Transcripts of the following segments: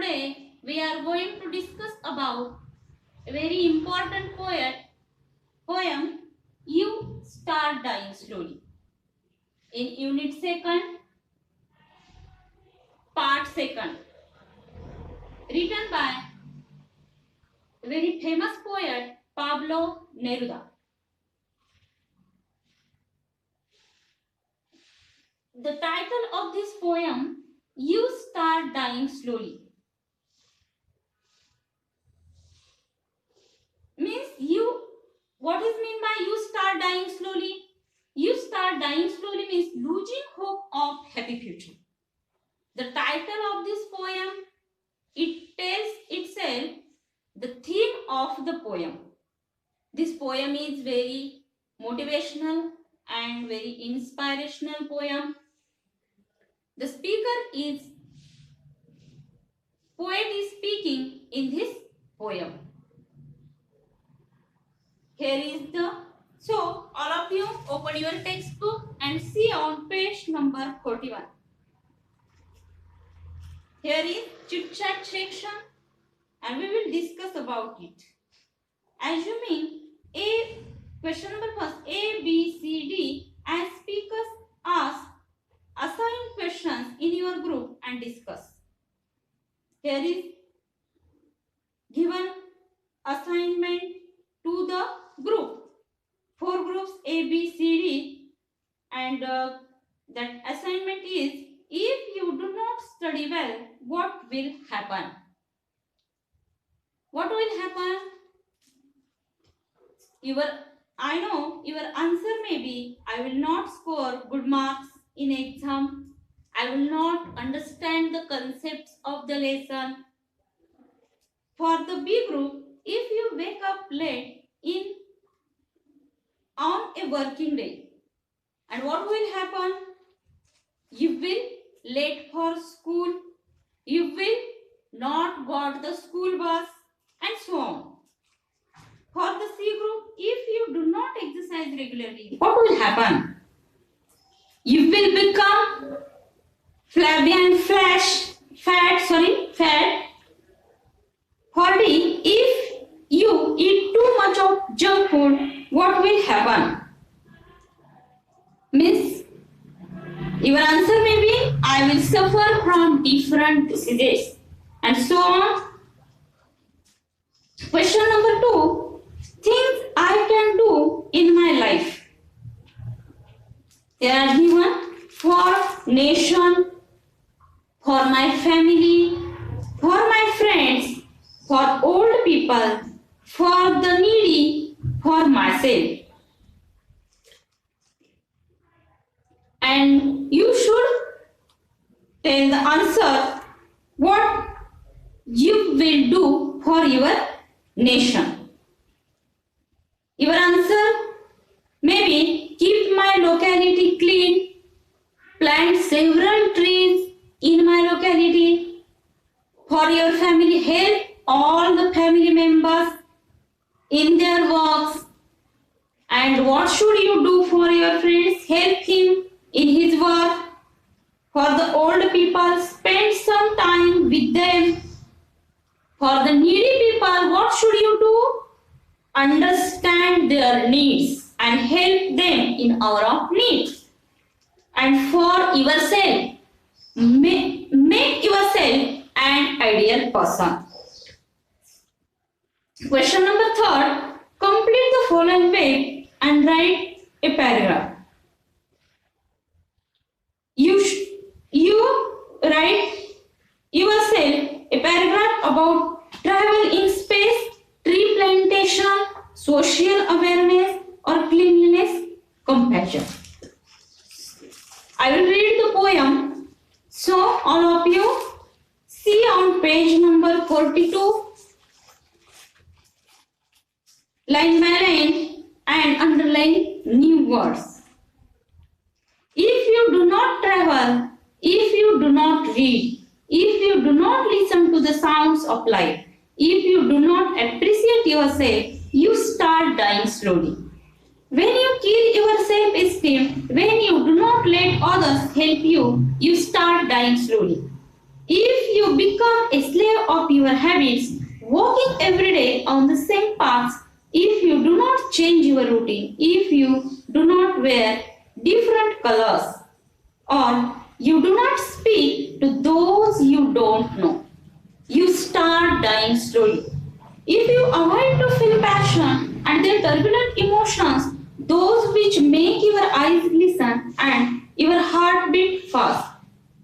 Today we are going to discuss about a very important poem, You Start Dying Slowly. In Unit 2nd, Part 2nd, written by a very famous poet Pablo Neruda. The title of this poem, You Start Dying Slowly, means what is meant by you start dying slowly? You start dying slowly means losing hope of happy future. The title of this poem, it tells itself the theme of the poem. This poem is very motivational and very inspirational poem. The poet is speaking in this poem. So all of you open your textbook and see on page number 41. Here is chit chat section and we will discuss about it. Assuming question number first, A, B, C, D as speakers ask, assign questions in your group and discuss. Here is given assignment to the group. 4 groups A, B, C, D, and that assignment is, if you do not study well, what will happen? What will happen? I know your answer may be, I will not score good marks in exam. I will not understand the concepts of the lesson. For the B group, if you wake up late on a working day, and what will happen? You will late for school, you will not got the school bus, and so on. For the C group, if you do not exercise regularly, what will happen? You will become flabby and fat. For D, if you eat too much of junk food, what will happen? Means your answer may be, I will suffer from different diseases, and so on. Question number 2, things I can do in my life. There are given for nation, for my family, for my friends, for old people, for the needy, for myself. And you should tell the answer what you will do for your nation. Your answer may be, keep my locality clean, plant several trees in my locality. For your family, help all the family members in their works. And what should you do for your friends? Help him in his work. For the old people, spend some time with them. For the needy people, what should you do? Understand their needs and help them in hour of need. And for yourself, make yourself an ideal person. Question number 3, complete the following page and write a paragraph. You write yourself a paragraph about travel in space, tree plantation, social awareness, or cleanliness, compassion. I will read the poem. So all of you see on page number 42, line by line, and underline new words. If you do not travel, if you do not read, if you do not listen to the sounds of life, if you do not appreciate yourself, you start dying slowly. When you kill your self-esteem, when you do not let others help you, you start dying slowly. If you become a slave of your habits, walking every day on the same path, if you do not change your routine, if you do not wear different colors, or you do not speak to those you don't know, you start dying slowly. If you avoid to feel passion and their turbulent emotions, those which make your eyes glisten and your heart beat fast,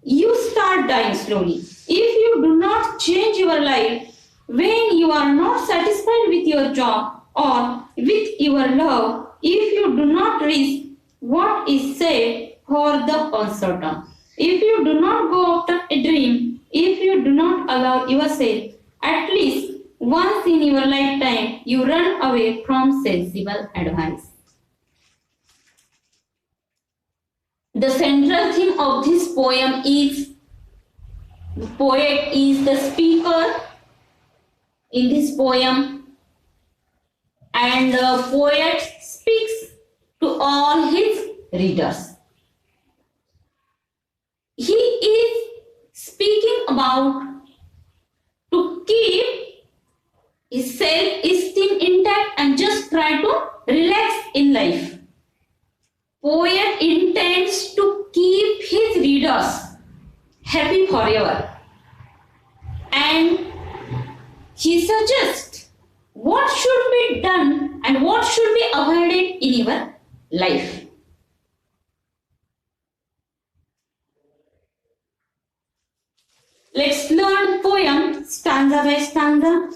you start dying slowly. If you do not change your life when you are not satisfied with your job or with your love, if you do not risk what is said for the uncertain, if you do not go after a dream, if you do not allow yourself at least once in your lifetime, you run away from sensible advice. The central theme of this poem is the poet is the speaker in this poem, and the poet speaks to all his readers. He is speaking about to keep his self-esteem intact and just try to relax in life. Poet intends to keep his readers happy forever, and he suggests what should be done and what should be avoided in your life. Let's learn poem stanza by stanza.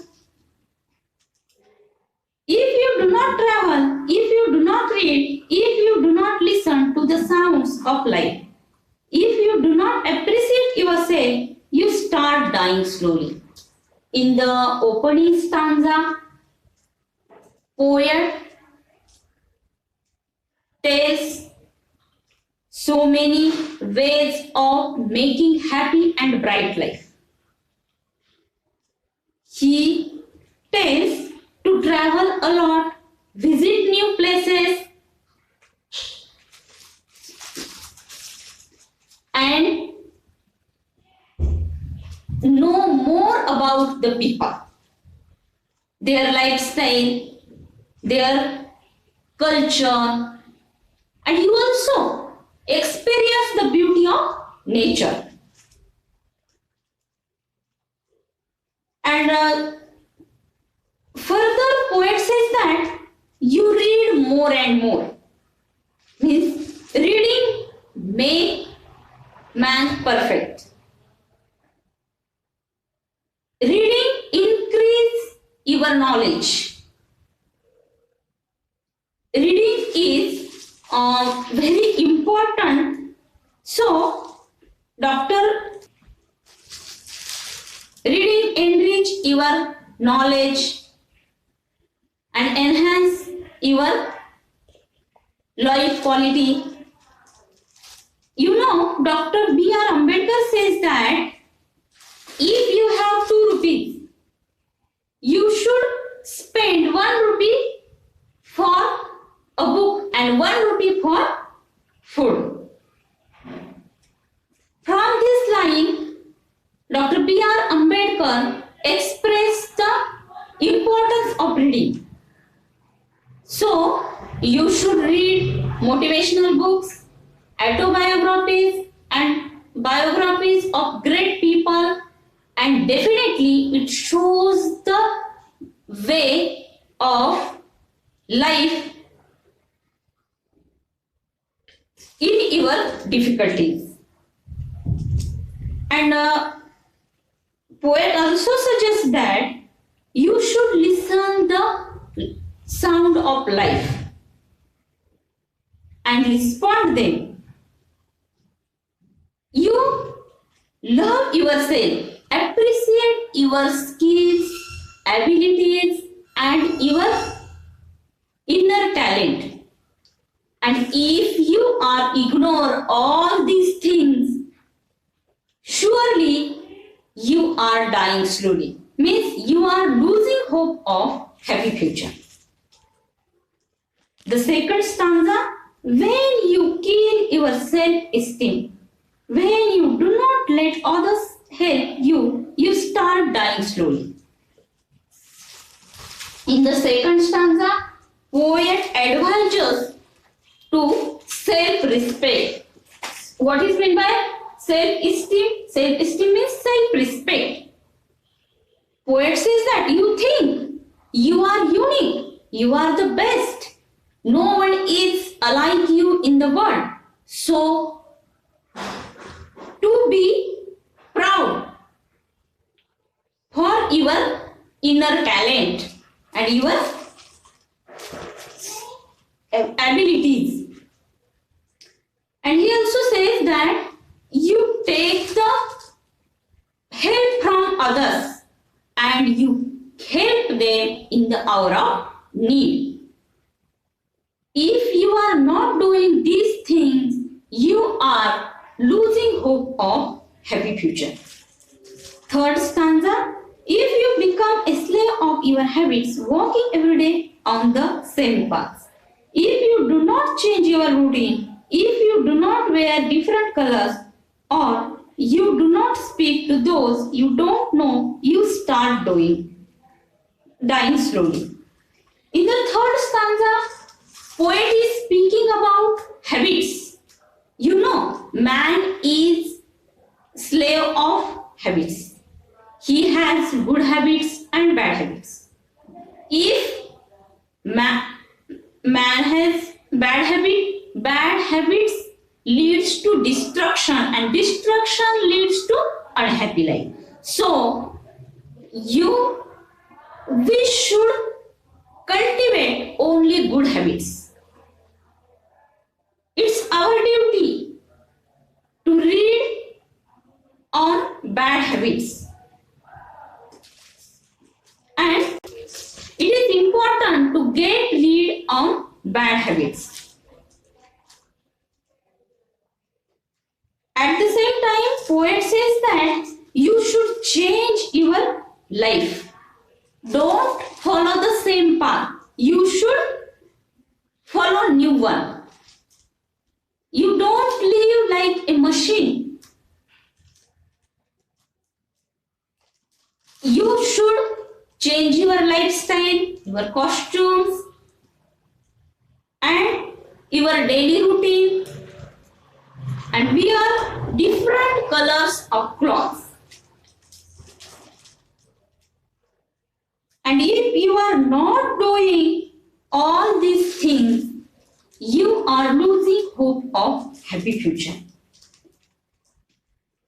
If you do not travel, if you do not read, if you do not listen to the sounds of life, if you do not appreciate yourself, you start dying slowly. In the opening stanza, poet tells so many ways of making happy and bright life. He tells to travel a lot, visit new places, and know more about the people, their lifestyle, their culture, and you also experience the beauty of nature. And further, poet says that you read more and more. Means reading make man perfect. Reading increase your knowledge. Reading is very important. So, reading enrich your knowledge and enhance your life quality. You know, Dr. B.R. Ambedkar says that if you have 2 rupees, you should spend 1 rupee for a book and 1 rupee for food. From this line, Dr. B.R. Ambedkar expressed the importance of reading. So, you should read motivational books, autobiographies, and biographies of great people, and definitely it shows the way of life in your difficulties. And poet also suggests that you should listen the sound of life and respond them. You love yourself, appreciate your skills, abilities, and your inner talent. And if you are ignore all these things, surely you are dying slowly. Means you are losing hope of happy future. The second stanza, when you kill your self-esteem, when you do not let others help you, you start dying slowly. In the second stanza, poet advises to self-respect. What is meant by self-esteem? Self-esteem means self-respect. Poet says that you think you are unique, you are the best. No one is like you in the world. So, to be proud for your inner talent and your abilities. And he also says that you take the help from others and you help them in the hour of need. If you are not doing these things, you are losing hope of happy future. Third stanza, if you become a slave of your habits, walking every day on the same path, if you do not change your routine, if you do not wear different colors, or you do not speak to those you don't know, you start dying slowly. In the third stanza, poet is speaking about habits. You know, man is slave of habits. He has good habits and bad habits. If man has bad habits leads to destruction, and destruction leads to unhappy life. So, we should cultivate only good habits. It's our duty to read on bad habits. And it is important to get rid on bad habits. At the same time, poet says that you should change your life. Don't follow the same path. You should follow new one. You don't live like a machine. You should change your lifestyle, your costumes, and your daily routine, and wear different colors of clothes. And if you are not doing all these things, you are losing hope of happy future.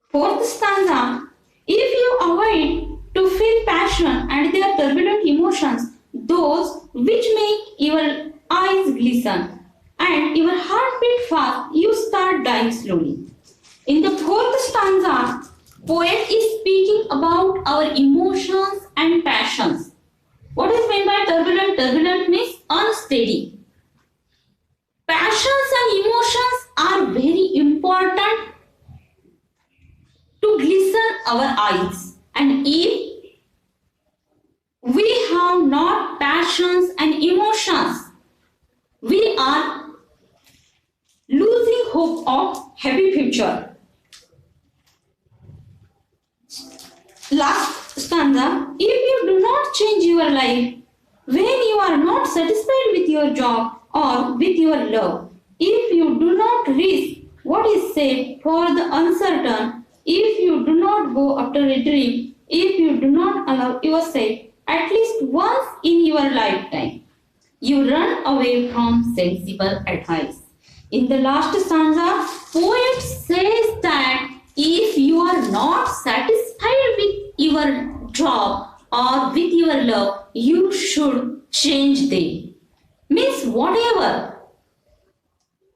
Fourth stanza, if you avoid to feel passion and their turbulent emotions, those which make your eyes glisten and your heart beat fast, you start dying slowly. In the fourth stanza, poet is speaking about our emotions and passions. What is meant by turbulent? Turbulent means unsteady. Passions and emotions are very important to glisten our eyes. And if we have not passions and emotions, we are losing hope of happy future. Last stanza, if you do not change your life, when you are not satisfied with your job or with your love, if you do not risk what is safe for the uncertain, if you do not go after a dream, if you do not allow yourself at least once in your lifetime, you run away from sensible advice. In the last stanza, poet says that if you are not satisfied with your job or with your love, you should change them. Means whatever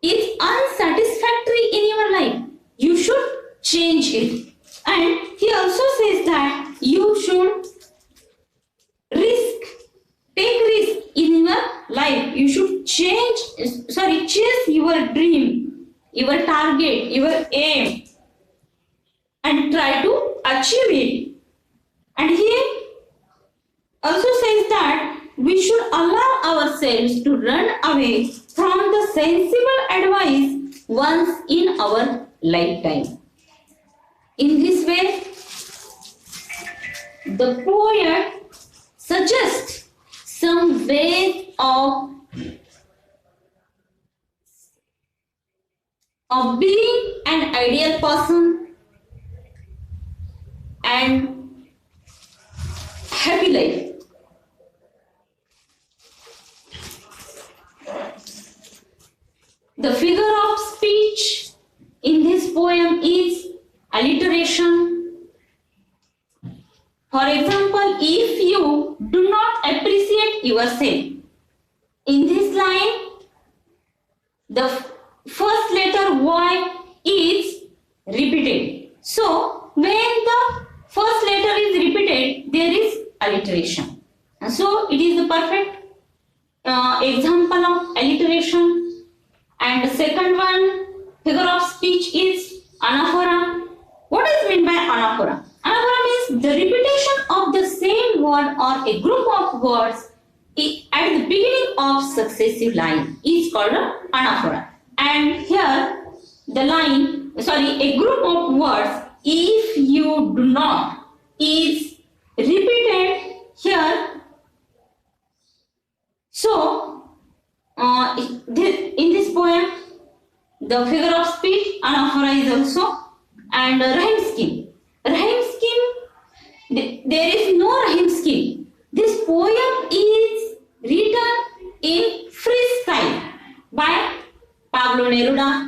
is unsatisfactory in your life, you should change it. And he also says that you should take risk in your life. You should chase your dream, your target, your aim, and try to achieve it. And he also says that we should allow ourselves to run away from the sensible advice once in our lifetime. In this way, the poet suggests some ways of being an ideal person and happy life. The figure of speech in this poem is alliteration. For example, if you do not appreciate yourself, in this line, the first letter Y is repeated. So, when the first letter is repeated, there is alliteration. And so, it is the perfect example of alliteration. And the second one, figure of speech is anaphora. What is meant by anaphora? Anaphora means the repetition of the same word or a group of words at the beginning of successive line is called anaphora. And here the line, a group of words, if you do not, is repeated here. So, in this poem, the figure of speech, anaphora is also, and rhyme scheme. Rhyme scheme, there is no rhyme scheme. This poem is written in freestyle by Pablo Neruda.